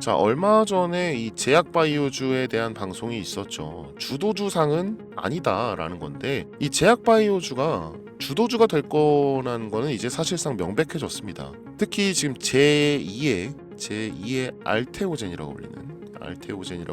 자, 얼마 전에 이 제약 바이오주에 대한 방송이 있었죠. 주도주상은 아니다라는 건데, 이 제약 바이오주가 주도주가 될 거라는 거는 이제 사실상 명백해졌습니다. 특히 지금 제2의 알테오젠이라고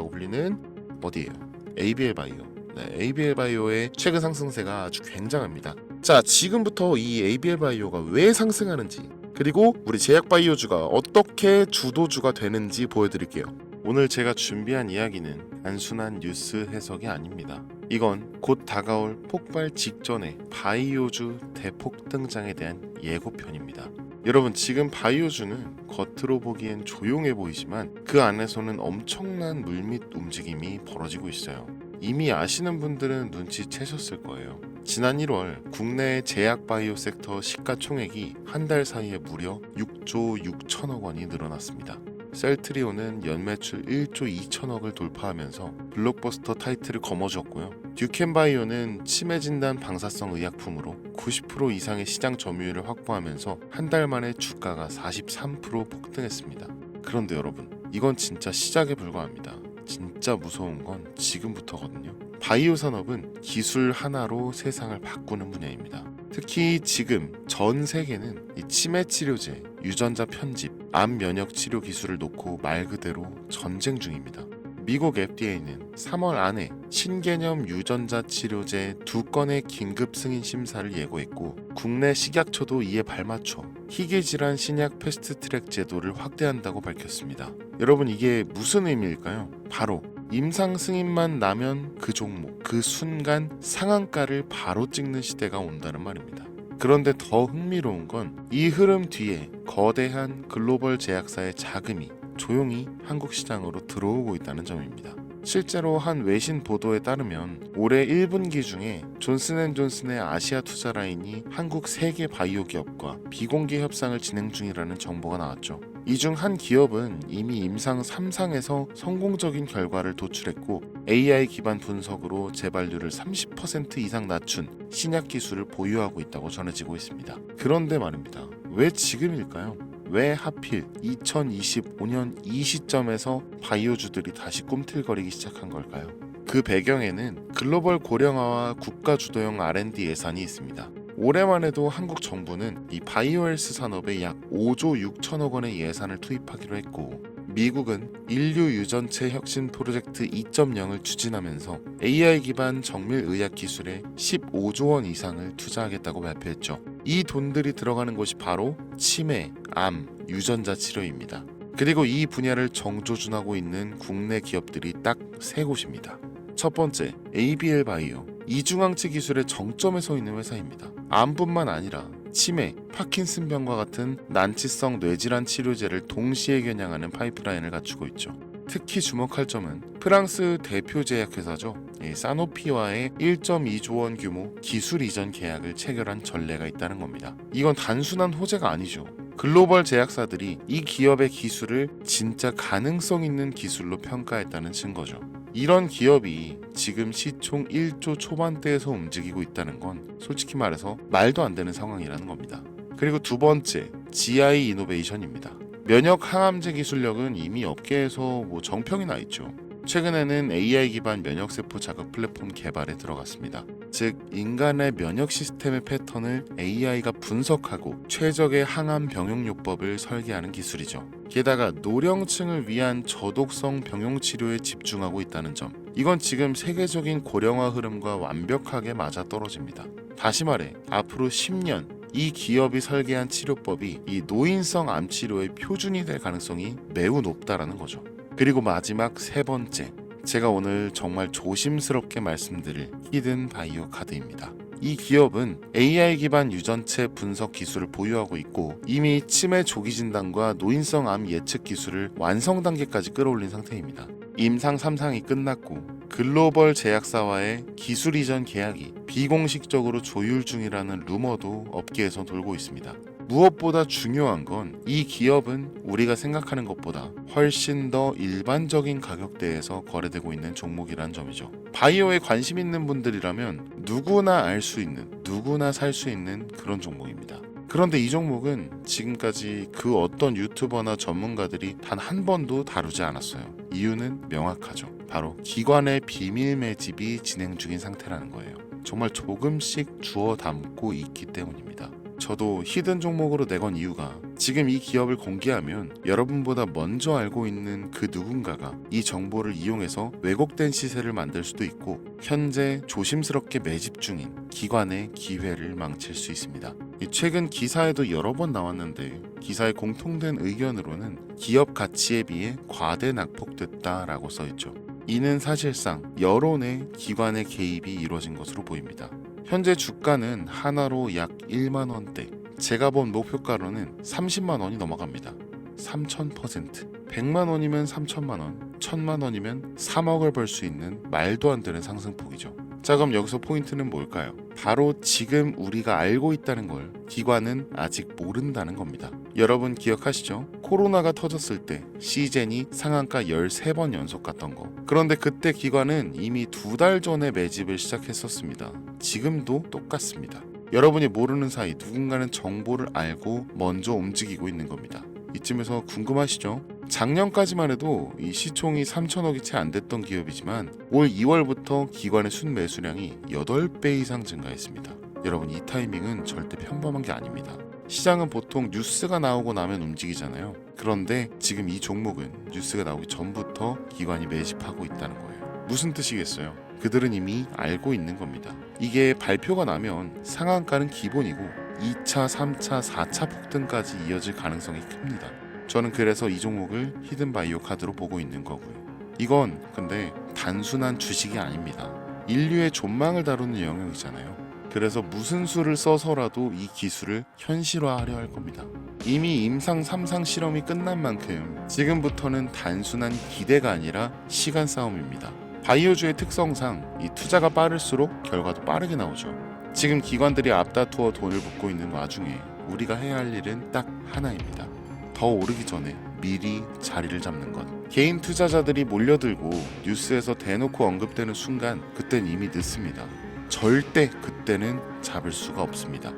불리는 어디예요? ABL 바이오. 네, ABL 바이오의 최근 상승세가 아주 굉장합니다. 자, 지금부터 이 ABL 바이오가 왜 상승하는지, 그리고 우리 제약바이오주가 어떻게 주도주가 되는지 보여드릴게요. 오늘 제가 준비한 이야기는 단순한 뉴스 해석이 아닙니다. 이건 곧 다가올 폭발 직전의 바이오주 대폭 등장에 대한 예고편입니다. 여러분, 지금 바이오주는 겉으로 보기엔 조용해 보이지만 그 안에서는 엄청난 물밑 움직임이 벌어지고 있어요. 이미 아시는 분들은 눈치채셨을 거예요. 지난 1월 국내 제약 바이오 섹터 시가총액이 한 달 사이에 무려 6조 6천억 원이 늘어났습니다. 셀트리온은 연매출 1조 2천억을 돌파하면서 블록버스터 타이틀을 거머쥐었고요. 듀켄바이오는 치매 진단 방사성 의약품으로 90% 이상의 시장 점유율을 확보하면서 한 달 만에 주가가 43% 폭등했습니다. 그런데 여러분, 이건 진짜 시작에 불과합니다. 진짜 무서운 건 지금부터거든요. 바이오 산업은 기술 하나로 세상을 바꾸는 분야입니다. 특히 지금 전 세계는 이 치매 치료제, 유전자 편집, 암 면역 치료 기술을 놓고 말 그대로 전쟁 중입니다. 미국 FDA는 3월 안에 신개념 유전자 치료제 2건의 긴급 승인 심사를 예고했고, 국내 식약처도 이에 발맞춰 희귀질환 신약 패스트트랙 제도를 확대한다고 밝혔습니다. 여러분, 이게 무슨 의미일까요? 바로 임상 승인만 나면 그 종목, 그 순간 상한가를 바로 찍는 시대가 온다는 말입니다. 그런데 더 흥미로운 건 이 흐름 뒤에 거대한 글로벌 제약사의 자금이 조용히 한국 시장으로 들어오고 있다는 점입니다. 실제로 한 외신 보도에 따르면 올해 1분기 중에 존슨앤존슨의 아시아 투자 라인이 한국 3개 바이오 기업과 비공개 협상을 진행 중이라는 정보가 나왔죠. 이 중 한 기업은 이미 임상 3상에서 성공적인 결과를 도출했고, AI 기반 분석으로 재발률을 30% 이상 낮춘 신약 기술을 보유하고 있다고 전해지고 있습니다. 그런데 말입니다. 왜 지금일까요? 왜 하필 2025년 이 시점에서 바이오주들이 다시 꿈틀거리기 시작한 걸까요? 그 배경에는 글로벌 고령화와 국가 주도형 R&D 예산이 있습니다. 올해만 해도 한국 정부는 이 바이오헬스 산업에 약 5조 6천억 원의 예산을 투입하기로 했고, 미국은 인류 유전체 혁신 프로젝트 2.0을 추진하면서 AI 기반 정밀 의학 기술에 15조 원 이상을 투자하겠다고 발표했죠. 이 돈들이 들어가는 곳이 바로 치매, 암, 유전자 치료입니다. 그리고 이 분야를 정조준하고 있는 국내 기업들이 딱 3곳입니다. 첫 번째, ABL 바이오. 이중항체 기술의 정점에 서 있는 회사입니다. 암뿐만 아니라 치매, 파킨슨병과 같은 난치성 뇌질환 치료제를 동시에 겨냥하는 파이프라인을 갖추고 있죠. 특히 주목할 점은 프랑스 대표 제약회사죠. 사노피와의 1.2조 원 규모 기술 이전 계약을 체결한 전례가 있다는 겁니다. 이건 단순한 호재가 아니죠. 글로벌 제약사들이 이 기업의 기술을 진짜 가능성 있는 기술로 평가했다는 증거죠. 이런 기업이 지금 시총 1조 초반대에서 움직이고 있다는 건 솔직히 말해서 말도 안 되는 상황이라는 겁니다. 그리고 두 번째, GI 이노베이션입니다. 면역 항암제 기술력은 이미 업계에서 정평이 나 있죠. 최근에는 AI 기반 면역세포 자극 플랫폼 개발에 들어갔습니다. 즉, 인간의 면역 시스템의 패턴을 AI가 분석하고 최적의 항암 병용요법을 설계하는 기술이죠. 게다가 노령층을 위한 저독성 병용 치료에 집중하고 있다는 점, 이건 지금 세계적인 고령화 흐름과 완벽하게 맞아떨어집니다. 다시 말해, 앞으로 10년 이 기업이 설계한 치료법이 이 노인성 암 치료의 표준이 될 가능성이 매우 높다라는 거죠. 그리고 마지막 세 번째, 제가 오늘 정말 조심스럽게 말씀드릴 히든 바이오 카드입니다. 이 기업은 AI 기반 유전체 분석 기술을 보유하고 있고, 이미 치매 조기 진단과 노인성 암 예측 기술을 완성 단계까지 끌어올린 상태입니다. 임상 3상이 끝났고 글로벌 제약사와의 기술 이전 계약이 비공식적으로 조율 중이라는 루머도 업계에서 돌고 있습니다. 무엇보다 중요한 건 이 기업은 우리가 생각하는 것보다 훨씬 더 일반적인 가격대에서 거래되고 있는 종목이라는 점이죠. 바이오에 관심 있는 분들이라면 누구나 알 수 있는, 누구나 살 수 있는 그런 종목입니다. 그런데 이 종목은 지금까지 그 어떤 유튜버나 전문가들이 단 한 번도 다루지 않았어요. 이유는 명확하죠. 바로 기관의 비밀 매집이 진행 중인 상태라는 거예요. 정말 조금씩 주워 담고 있기 때문입니다. 저도 히든 종목으로 내건 이유가 지금 이 기업을 공개하면 여러분보다 먼저 알고 있는 그 누군가가 이 정보를 이용해서 왜곡된 시세를 만들 수도 있고 현재 조심스럽게 매집 중인 기관의 기회를 망칠 수 있습니다. 최근 기사에도 여러 번 나왔는데 기사의 공통된 의견으로는 기업 가치에 비해 과대 낙폭됐다라고 써있죠. 이는 사실상 여론의 기관의 개입이 이루어진 것으로 보입니다. 현재 주가는 하나로 약 1만 원대, 제가 본 목표가로는 30만 원이 넘어갑니다. 3000%. 100만 원이면 3천만 원, 1000만 원이면 3억을 벌 수 있는 말도 안 되는 상승폭이죠. 자, 그럼 여기서 포인트는 뭘까요? 바로 지금 우리가 알고 있다는 걸 기관은 아직 모른다는 겁니다. 여러분 기억하시죠? 코로나가 터졌을 때 시젠이 상한가 13번 연속 갔던 거. 그런데 그때 기관은 이미 2달 전에 매집을 시작했었습니다. 지금도 똑같습니다. 여러분이 모르는 사이 누군가는 정보를 알고 먼저 움직이고 있는 겁니다. 이쯤에서 궁금하시죠? 작년까지만 해도 이 시총이 3천억이 채 안 됐던 기업이지만 올 2월부터 기관의 순매수량이 8배 이상 증가했습니다. 여러분 이 타이밍은 절대 평범한 게 아닙니다. 시장은 보통 뉴스가 나오고 나면 움직이잖아요. 그런데 지금 이 종목은 뉴스가 나오기 전부터 기관이 매집하고 있다는 거예요. 무슨 뜻이겠어요? 그들은 이미 알고 있는 겁니다. 이게 발표가 나면 상한가는 기본이고 2차, 3차, 4차 폭등까지 이어질 가능성이 큽니다. 저는 그래서 이 종목을 히든바이오 카드로 보고 있는 거고요. 이건 근데 단순한 주식이 아닙니다. 인류의 존망을 다루는 영역이잖아요. 그래서 무슨 수를 써서라도 이 기술을 현실화하려 할 겁니다. 이미 임상 3상 실험이 끝난 만큼 지금부터는 단순한 기대가 아니라 시간 싸움입니다. 바이오주의 특성상 이 투자가 빠를수록 결과도 빠르게 나오죠. 지금 기관들이 앞다투어 돈을 붓고 있는 와중에 우리가 해야 할 일은 딱 하나입니다. 더 오르기 전에 미리 자리를 잡는 것. 개인 투자자들이 몰려들고 뉴스에서 대놓고 언급되는 순간 그땐 이미 늦습니다. 절대 그때는 잡을 수가 없습니다.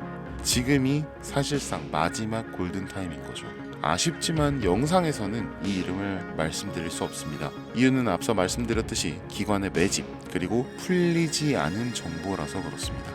지금이 사실상 마지막 골든타임인 거죠. 아쉽지만 영상에서는 이 이름을 말씀드릴 수 없습니다. 이유는 앞서 말씀드렸듯이 기관의 매집 그리고 풀리지 않은 정보라서 그렇습니다.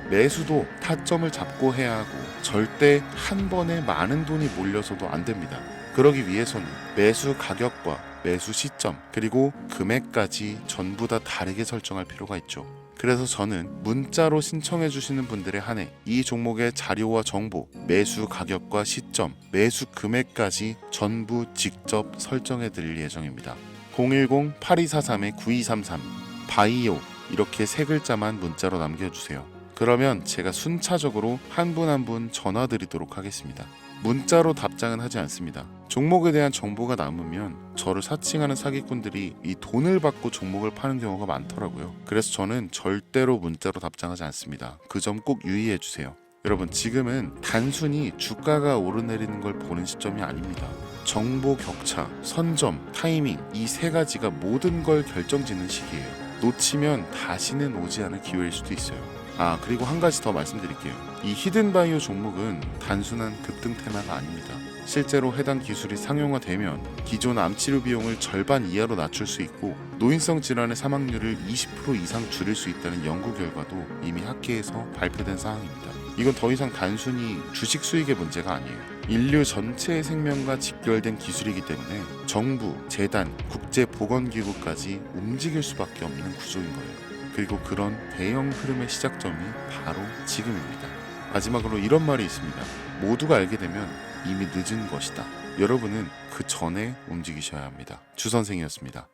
매수도 타점을 잡고 해야 하고 절대 한 번에 많은 돈이 몰려서도 안 됩니다. 그러기 위해서는 매수 가격과 매수 시점 그리고 금액까지 전부 다 다르게 설정할 필요가 있죠. 그래서 저는 문자로 신청해 주시는 분들에 한해 이 종목의 자료와 정보, 매수 가격과 시점, 매수 금액까지 전부 직접 설정해 드릴 예정입니다. 010-8243-9233 바이오 이렇게 세 글자만 문자로 남겨주세요. 그러면 제가 순차적으로 한 분 한 분 전화 드리도록 하겠습니다. 문자로 답장은 하지 않습니다. 종목에 대한 정보가 남으면 저를 사칭하는 사기꾼들이 이 돈을 받고 종목을 파는 경우가 많더라고요. 그래서 저는 절대로 문자로 답장하지 않습니다. 그 점 꼭 유의해 주세요. 여러분 지금은 단순히 주가가 오르내리는 걸 보는 시점이 아닙니다. 정보 격차, 선점, 타이밍 이 세 가지가 모든 걸 결정짓는 시기예요. 놓치면 다시는 오지 않을 기회일 수도 있어요. 그리고 한 가지 더 말씀드릴게요. 이 히든바이오 종목은 단순한 급등 테마가 아닙니다. 실제로 해당 기술이 상용화되면 기존 암치료 비용을 절반 이하로 낮출 수 있고 노인성 질환의 사망률을 20% 이상 줄일 수 있다는 연구 결과도 이미 학계에서 발표된 사항입니다. 이건 더 이상 단순히 주식 수익의 문제가 아니에요. 인류 전체의 생명과 직결된 기술이기 때문에 정부, 재단, 국제보건기구까지 움직일 수밖에 없는 구조인 거예요. 그리고 그런 대형 흐름의 시작점이 바로 지금입니다. 마지막으로 이런 말이 있습니다. 모두가 알게 되면 이미 늦은 것이다. 여러분은 그 전에 움직이셔야 합니다. 주 선생이었습니다.